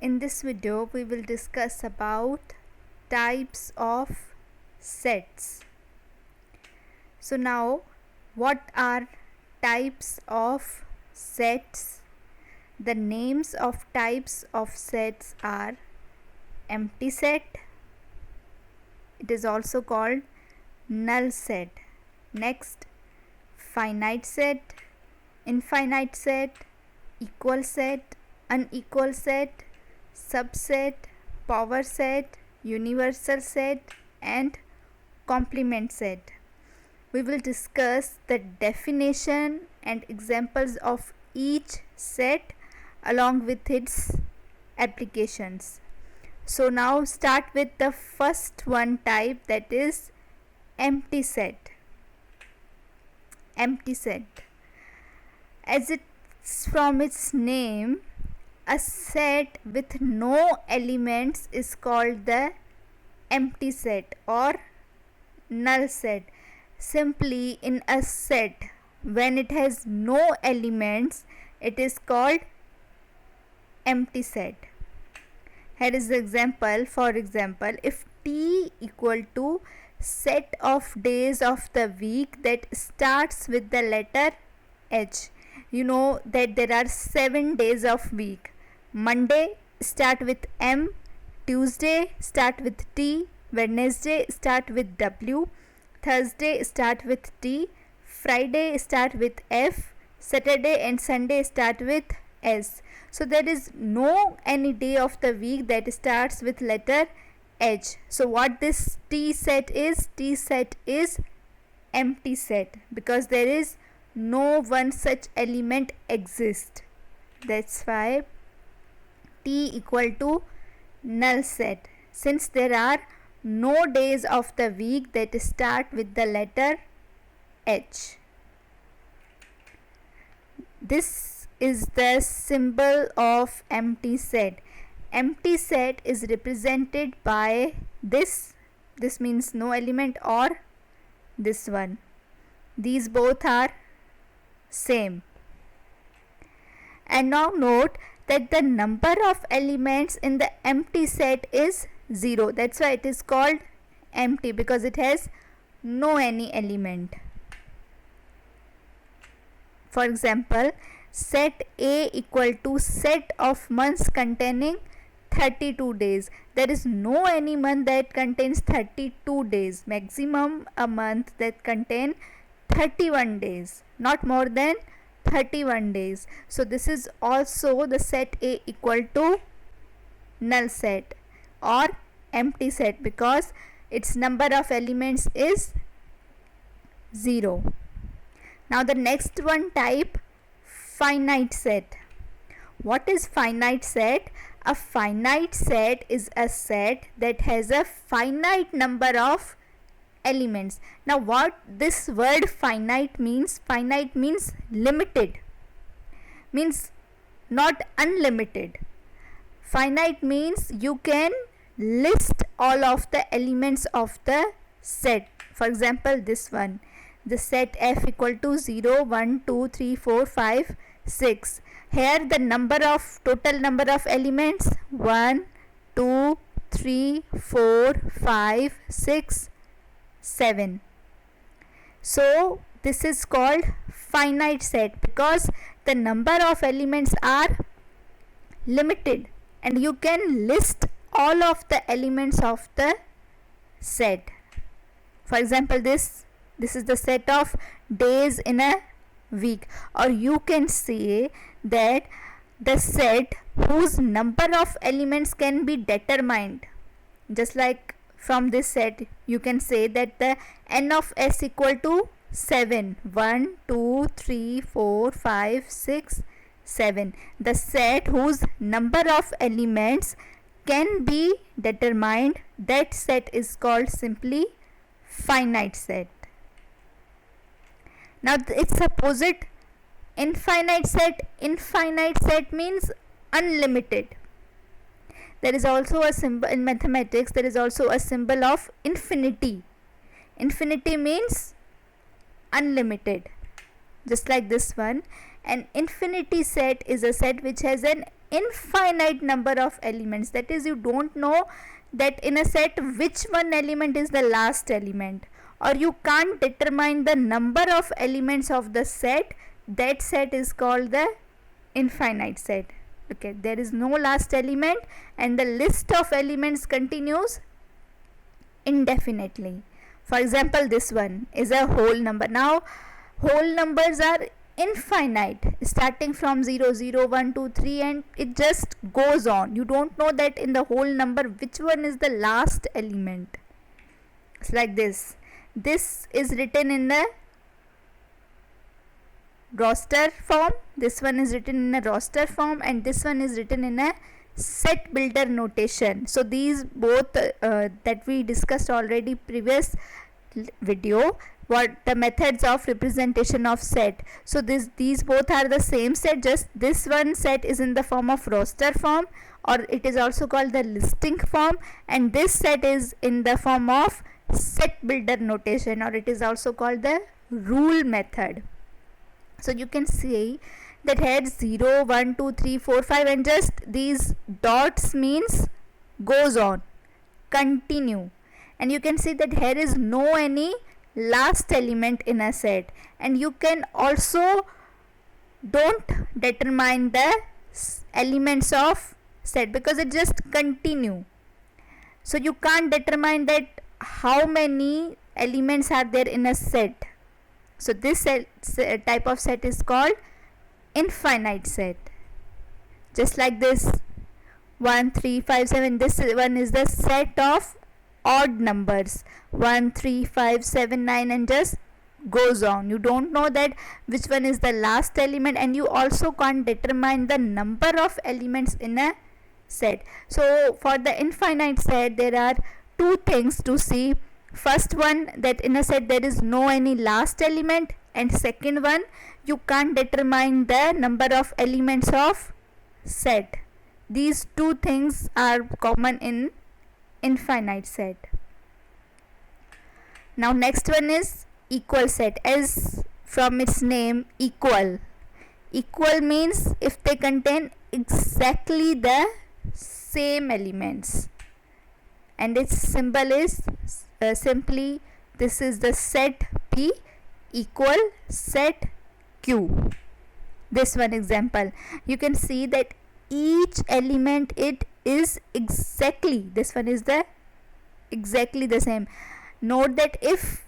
In this video we will discuss about types of sets. So now, what are types of sets? The names of types of sets are empty set, it is also called null set. Next, finite set, infinite set, equal set, unequal set, subset, power set, universal set and complement set. We will discuss the definition and examples of each set along with its applications. So now start with the first one type, that is empty set. Empty set, as it's from its name, a set with no elements is called the empty set or null set. Simply, in a set when it has no elements, it is called empty set. Here is the example. For example, if T equal to set of days of the week that starts with the letter H. You know that there are 7 days of week. Monday start with M, Tuesday start with T, Wednesday start with W, Thursday start with T, Friday start with F, Saturday and Sunday start with S. So there is no any day of the week that starts with letter H. So what this T set is? T set is empty set because there is no one such element exists. That's why T equal to null set, since there are no days of the week that start with the letter H. This is the symbol of empty set. Empty set is represented by this means no element, or this one. These both are same. And now note that the number of elements in the empty set is 0. That's why it is called empty, because it has no any element. For example, set A equal to set of months containing 32 days. There is no any month that contains 32 days. Maximum a month that contain 31 days, not more than 31 days. So this is also the set A equal to null set or empty set because its number of elements is 0. Now the next one type, finite set. What is finite set? A finite set is a set that has a finite number of elements. Now what this word finite means? Finite means limited, means not unlimited. Finite means you can list all of the elements of the set. For example, this one, the set F equal to 0, 1, 2, 3, 4, 5, 6. Here the total number of elements 1, 2, 3, 4, 5, 6, 7. So this is called finite set because the number of elements are limited and you can list all of the elements of the set. For example, this is the set of days in a week, or you can say that the set whose number of elements can be determined. Just like from this set, you can say that the n of s equal to 7. 1, 2, 3, 4, 5, 6, 7. The set whose number of elements can be determined, that set is called simply finite set. Now its opposite, infinite set. Infinite set means unlimited. There is also a symbol in mathematics, there is also a symbol of infinity. Infinity means unlimited, just like this one. An infinity set is a set which has an infinite number of elements. That is, you don't know that in a set which one element is the last element, or you can't determine the number of elements of the set. That set is called the infinite set. Okay, there is no last element and the list of elements continues indefinitely. For example, this one is a whole number. Now whole numbers are infinite, starting from 0, 0, 1, 2, 3, and it just goes on. You don't know that in the whole number which one is the last element. It's like this. This is written in the roster form, this one is written in a roster form, and this one is written in a set builder notation. So these both that we discussed already previous video, what the methods of representation of set. So these both are the same set, just this one set is in the form of roster form, or it is also called the listing form, and this set is in the form of set builder notation, or it is also called the rule method. So you can see that here 0, 1, 2, 3, 4, 5, and just these dots means goes on, continue. And you can see that here is no any last element in a set, and you can also don't determine the elements of set because it just continue. So you can't determine that how many elements are there in a set. So this type of set is called infinite set. Just like this 1, 3, 5, 7, this one is the set of odd numbers 1, 3, 5, 7, 9, and just goes on. You don't know that which one is the last element, and you also can't determine the number of elements in a set. So for the infinite set there are two things to see. First one, that in a set there is no any last element, and second one, you can't determine the number of elements of set. These two things are common in infinite set. Now next one is equal set. As from its name, equal means if they contain exactly the same elements, and its symbol is simply this is the set P equal set Q. This one example, you can see that each element it is exactly, this one is the exactly the same. Note that if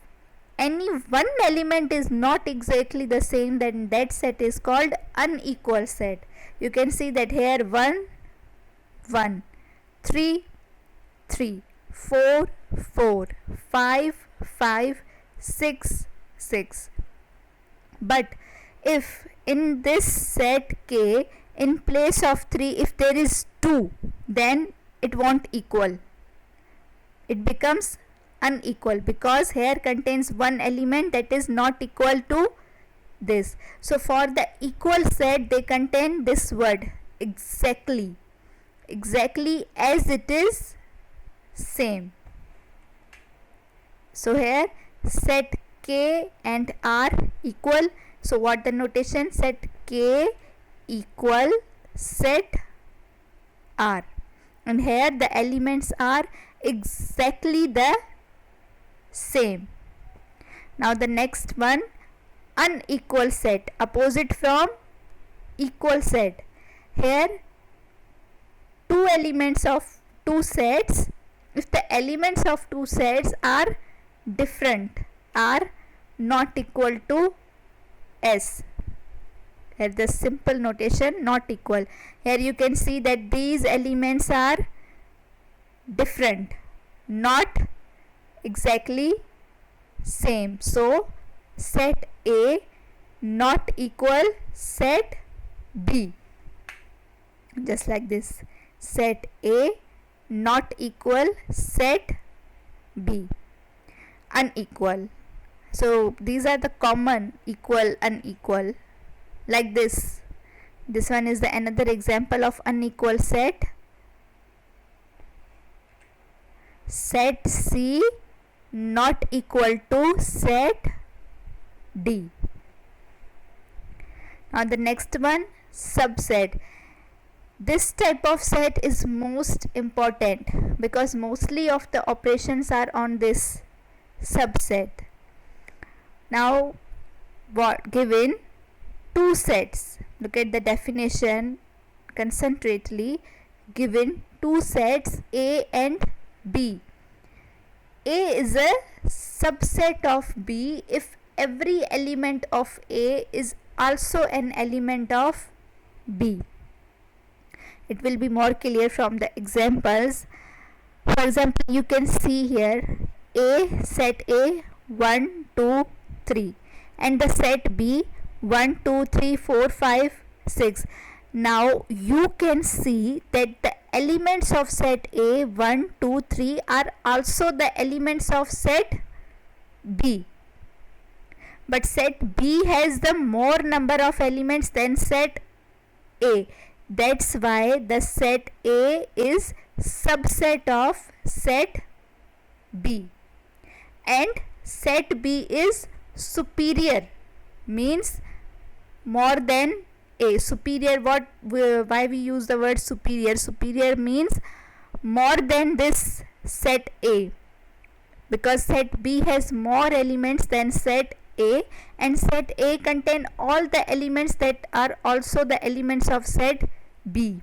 any one element is not exactly the same, then that set is called unequal set. You can see that here 1, 1, 3, 3, 4, 4, 5, 5, 6, 6. But if in this set K, in place of 3, if there is 2, then it won't equal. It becomes unequal because here contains one element that is not equal to this. So for the equal set, they contain this word exactly as it is same. So here set K and R equal. So what the notation? Set K equal set R, and here the elements are exactly the same. Now the next one, unequal set, opposite from equal set. Here two elements of two sets, if the elements of two sets are different, are not equal to S. Here the simple notation, not equal. Here you can see that these elements are different, not exactly same. So set A not equal set B. Just like this, set A not equal set B. Unequal. So these are the common equal, unequal. Like this one is the another example of unequal set. Set C not equal to set D. Now the next one, subset. This type of set is most important because mostly of the operations are on this subset. Now what given two sets, look at the definition concentrately, given two sets A and B. A is a subset of B if every element of A is also an element of B. It will be more clear from the examples. For example, you can see here A, set A 1, 2, 3 and the set B 1, 2, 3, 4, 5, 6. Now you can see that the elements of set A 1, 2, 3 are also the elements of set B. But set B has the more number of elements than set A. That's why the set A is subset of set B. And set B is superior, means more than A. Superior, why we use the word superior? Superior means more than this set A, because set B has more elements than set A, and set A contain all the elements that are also the elements of set B.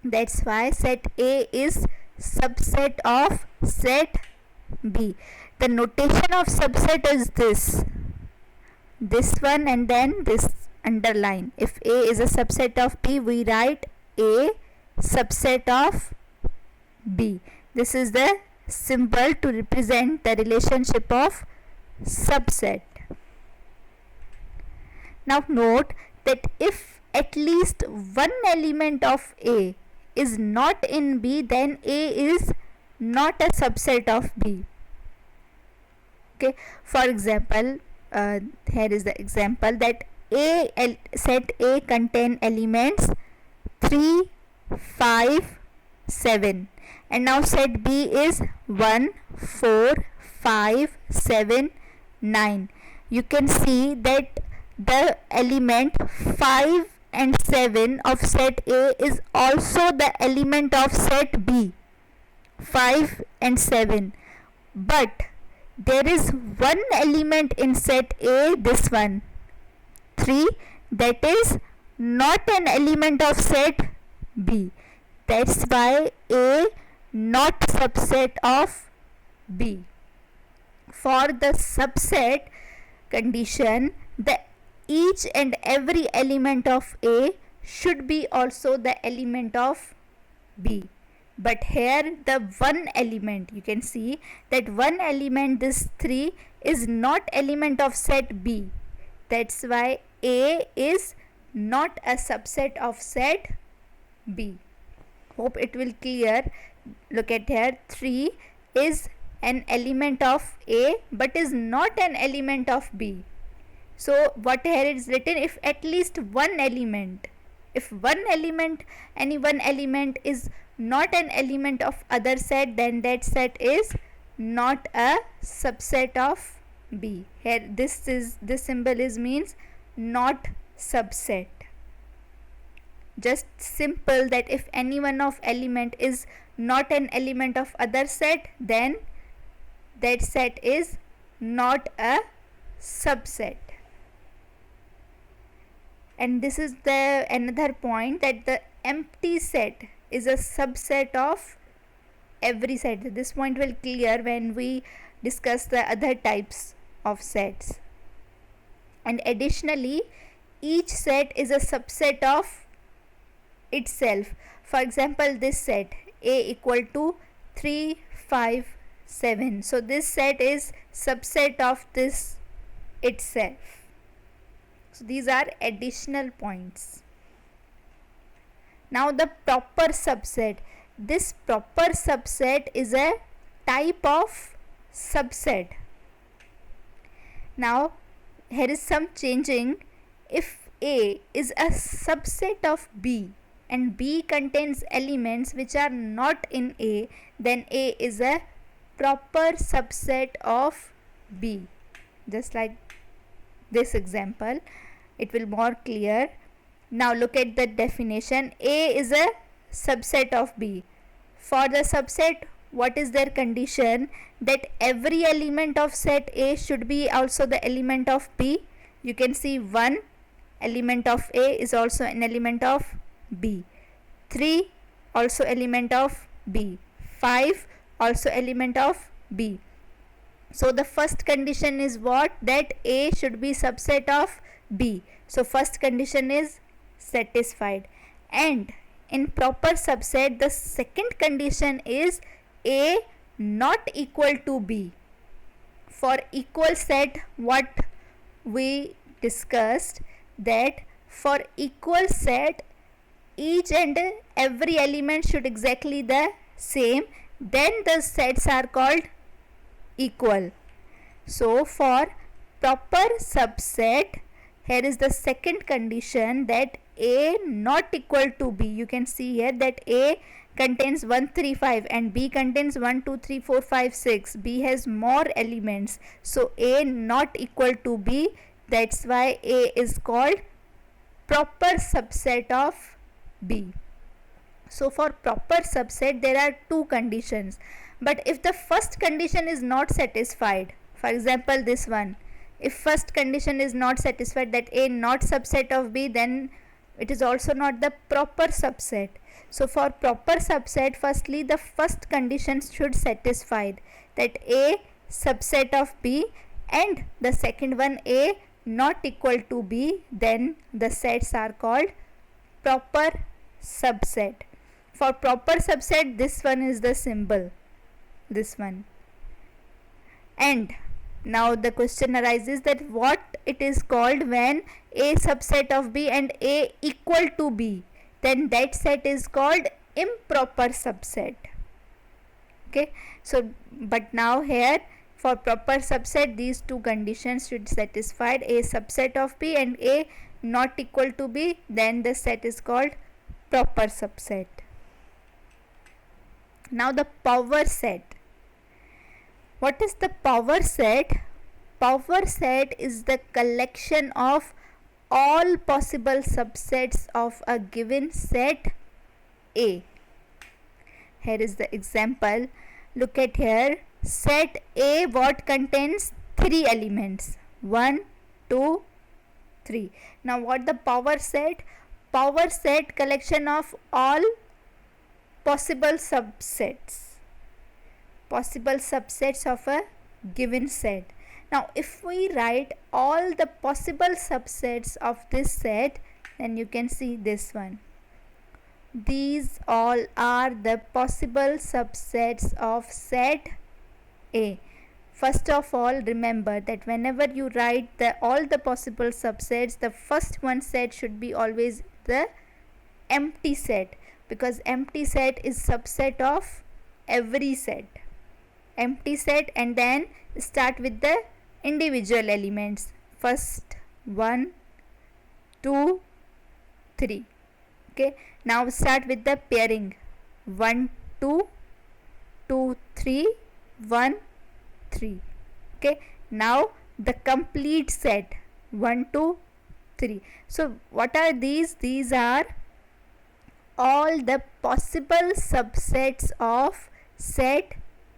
That's why set A is subset of set B. The notation of subset is this one and then this underline. If A is a subset of B, we write A subset of B. This is the symbol to represent the relationship of subset. Now note that if at least one element of A is not in B, then A is not a subset of B. Okay, for example, here is the example that set A contain elements 3, 5, 7 and now set B is 1, 4, 5, 7, 9. You can see that the element 5 and 7 of set A is also the element of set B, 5 and 7, but there is one element in set A, this one 3, that is not an element of set B. That's why A not subset of B. For the subset condition, the each and every element of A should be also the element of B. But here the one element, you can see that one element, this 3, is not element of set B. That's why A is not a subset of set B. Hope it will clear. Look at here, 3 is an element of A but is not an element of B. So what here is written, if at least one element, if one element, any one element is not an element of other set, then that set is not a subset of B. Here this symbol is means not subset. Just simple that if any one of element is not an element of other set, then that set is not a subset. And this is the another point, that the empty set is a subset of every set. This point will clear when we discuss the other types of sets. And additionally, each set is a subset of itself. For example, this set A equal to 3, 5, 7. So this set is subset of this itself. So these are additional points. Now the proper subset. This proper subset is a type of subset. Now here is some changing. If A is a subset of B and B contains elements which are not in A, then A is a proper subset of B. Just like this example, it will more clear. Now look at the definition. A is a subset of B. For the subset, what is their condition? That every element of set A should be also the element of B. You can see 1 element of A is also an element of B. 3 also element of B. 5 also element of B. So the first condition is what? That A should be subset of B. So first condition is satisfied. And in proper subset, the second condition is A not equal to B. For equal set, what we discussed, that for equal set, each and every element should exactly the same, then the sets are called equal. So for proper subset, here is the second condition, that A not equal to B. You can see here that A contains 1, 3, 5 and B contains 1, 2, 3, 4, 5, 6. B has more elements. So A not equal to B. That's why A is called proper subset of B. So for proper subset, there are two conditions. But if the first condition is not satisfied, for example this one, if first condition is not satisfied, that A not subset of B, then it is also not the proper subset. So for proper subset, firstly the first condition should satisfy, that A subset of B, and the second one A not equal to B, then the sets are called proper subset. For proper subset, this one is the symbol, this one. And now the question arises that what it is called when A subset of B and A equal to B, then that set is called improper subset. Okay, so but now here for proper subset, these two conditions should satisfied, A subset of B and A not equal to B, then the set is called proper subset. Now the power set. What is the power set? Power set is the collection of all possible subsets of a given set A. Here is the example. Look at here. Set A what contains 3 elements? 1, 2, 3. Now what the power set? Power set collection of all possible subsets of a given set. Now if we write all the possible subsets of this set, then you can see this one. These all are the possible subsets of set A. First of all, remember that whenever you write all the possible subsets, the first one set should be always the empty set, because empty set is subset of every set. Empty set, and then start with the individual elements. First 1, 2, 3. Okay, now start with the pairing. 1, 2, 2, 3, 1, 3. Okay, now the complete set 1, 2, 3. So what are these? These are all the possible subsets of set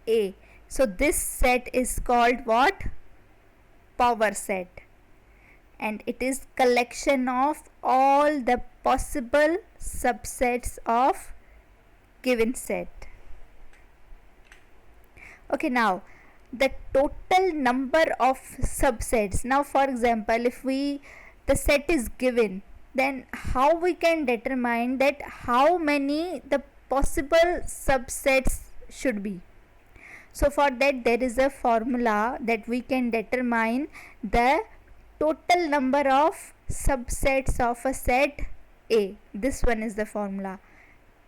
A. So this set is called what? Power set, and it is collection of all the possible subsets of given set. Okay, now the total number of subsets. Now for example, if the set is given, then how we can determine that how many the possible subsets should be? So for that, there is a formula that we can determine the total number of subsets of a set A. This one is the formula.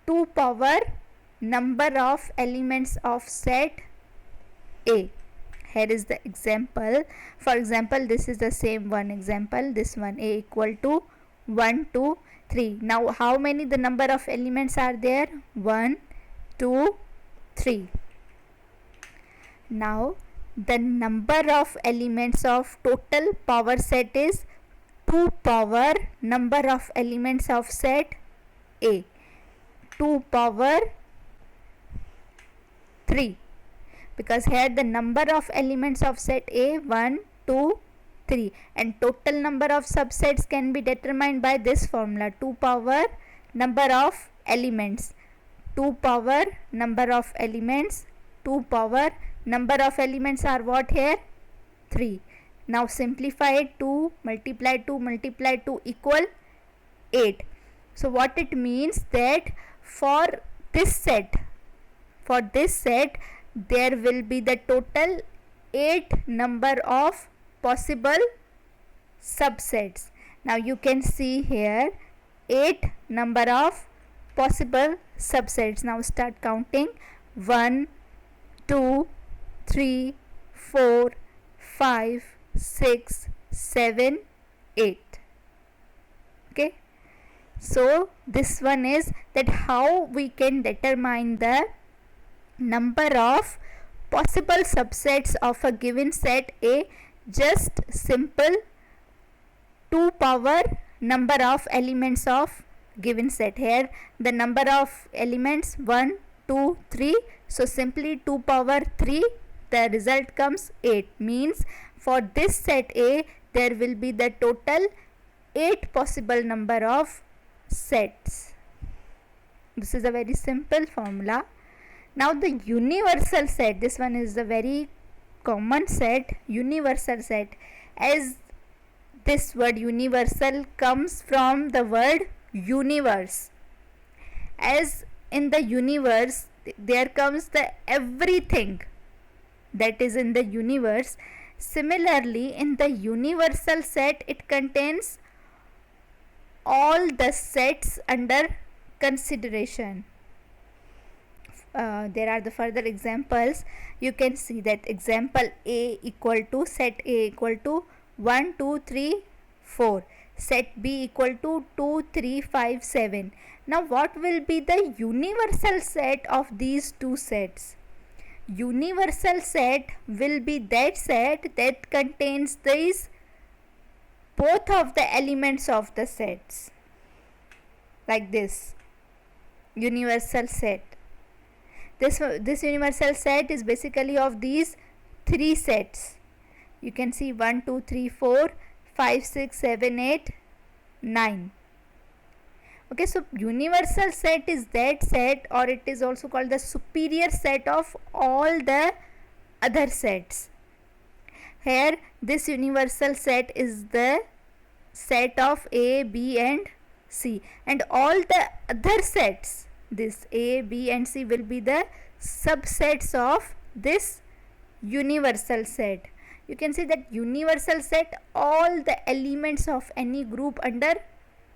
2 power number of elements of set A. Here is the example. For example, this is the same one example. This one, A equal to 1, 2, 3. Now how many the number of elements are there? 1, 2, 3. Now the number of elements of total power set is 2 power number of elements of set A, 2 power 3, because here the number of elements of set A 1, 2, 3, and total number of subsets can be determined by this formula, 2 power number of elements, 2 power number of elements, 2 power number of elements are what here? 3. Now simplify it, 2 multiply 2 equal 8. So what it means that for this set there will be the total 8 number of possible subsets. Now you can see here 8 number of possible subsets. Now start counting, 1, 2, 3, 4, 5, 6, 7, 8. Okay, so this one is that how we can determine the number of possible subsets of a given set A. Just simple 2 power number of elements of given set. Here the number of elements 1, 2, 3, so simply 2 power 3, the result comes 8. Means for this set A there will be the total 8 possible number of sets. This is a very simple formula. Now the universal set, this one is a very common set, universal set, as this word universal comes from the word universe. As in the universe there comes the everything that is in the universe. Similarly, in the universal set it contains all the sets under consideration. There are the further examples. You can see that example A equal to set A equal to 1, 2, 3, 4. Set B equal to 2, 3, 5, 7. Now what will be the universal set of these two sets? Universal set will be that set that contains these both of the elements of the sets, like this universal set. This universal set is basically of these three sets. You can see 1, 2, 3, 4, 5, 6, 7, 8, 9. Okay, so universal set is that set, or it is also called the superior set of all the other sets. Here this universal set is the set of A, B and C, and all the other sets, this A, B and C, will be the subsets of this universal set. You can see that universal set, all the elements of any group under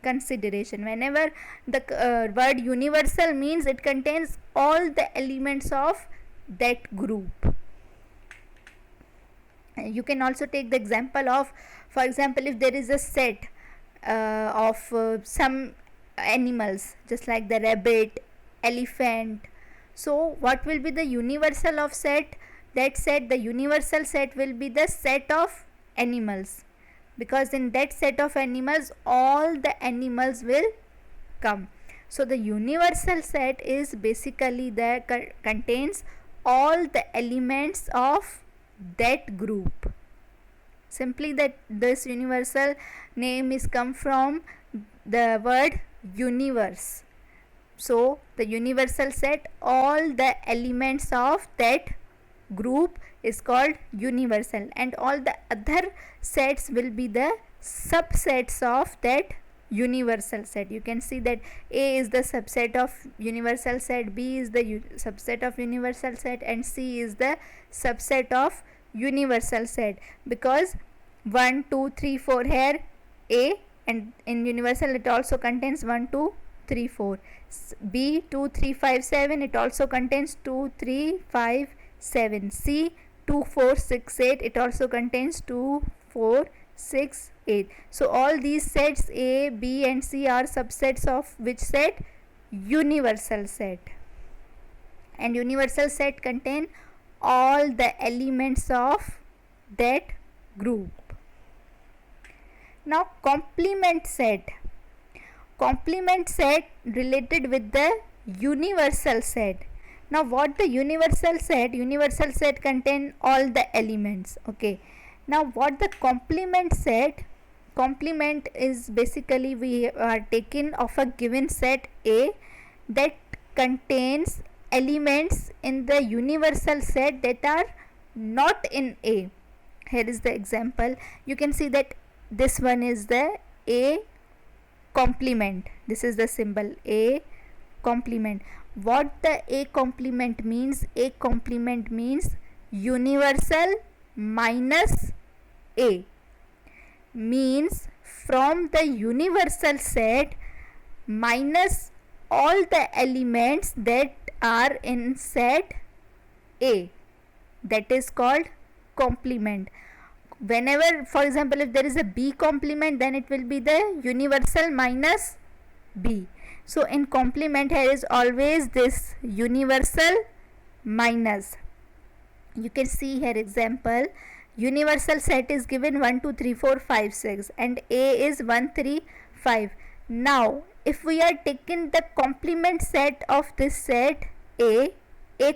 consideration. Whenever the word universal means it contains all the elements of that group. You can also take the example of, for example, if there is a set of some animals, just like the rabbit, elephant. So what will be the universal of set? That set, the universal set will be the set of animals, because in that set of animals all the animals will come. So the universal set is basically the contains all the elements of that group. Simply that this universal name is come from the word universe. So the universal set, all the elements of that group is called universal, and all the other sets will be the subsets of that universal set. You can see that A is the subset of universal set, B is the subset of universal set, and C is the subset of universal set, because 1, 2, 3, 4 here A, and in universal it also contains 1, 2, 3, 4. B 2, 3, 5, 7, it also contains 2, 3, 5, 7. C 2, 4, 6, 8, it also contains 2, 4, 6, 8. So all these sets A, B and C are subsets of which set? Universal set. And universal set contain all the elements of that group. Now complement set. Complement set related with the universal set. Now what the universal set? Universal set contain all the elements. Okay. Now what the complement set? Complement is basically we are taking of a given set A that contains elements in the universal set that are not in A. Here is the example. You can see that this one is the A complement. This is the symbol A complement. What the A complement means? A complement means universal minus A. Means from the universal set minus all the elements that are in set A. That is called complement. Whenever, for example, if there is a B complement, then it will be the universal minus B. So in complement here is always this universal minus. You can see here example. Universal set is given 1 2 3 4 5 6 and A is 1 3 5. Now if we are taking the complement set of this set A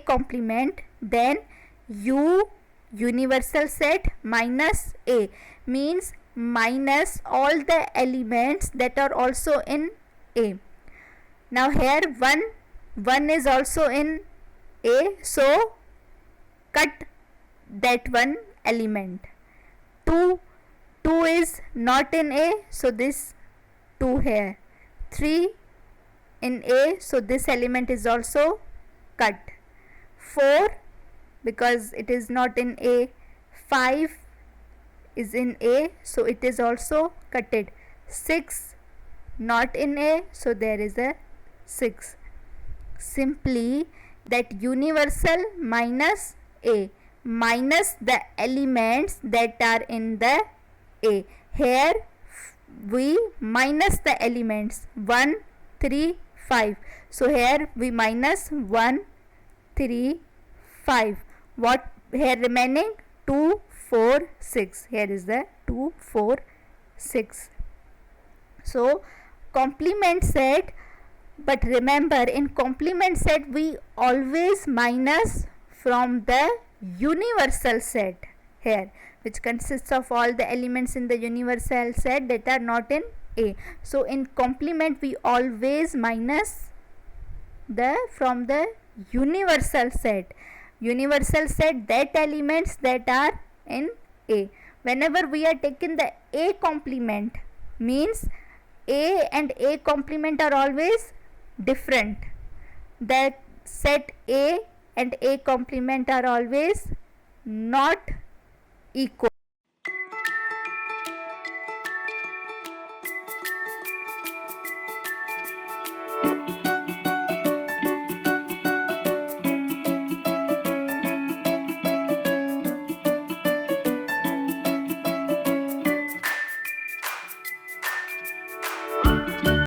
complement, then universal set minus A means minus all the elements that are also in A. Now here 1 is also in A, so cut that one element. 2 is not in A, so this 2 here. 3 in A, so this element is also cut. 4 because it is not in A. 5 is in A, so it is also cutted. 6 not in A, so there is a 6. Simply that universal minus A minus the elements that are in the A. Here we minus the elements 1 3 5. So here we minus 1 3 5. What here remaining? 2 4 6. Here is the 2 4 6. So complement set, but remember in complement set we always minus from the universal set here, which consists of all the elements in the universal set that are not in A. So in complement we always minus from the universal set that elements that are in A. Whenever we are taking the A complement, means A and A complement are always different. That set A and A complement are always not equal.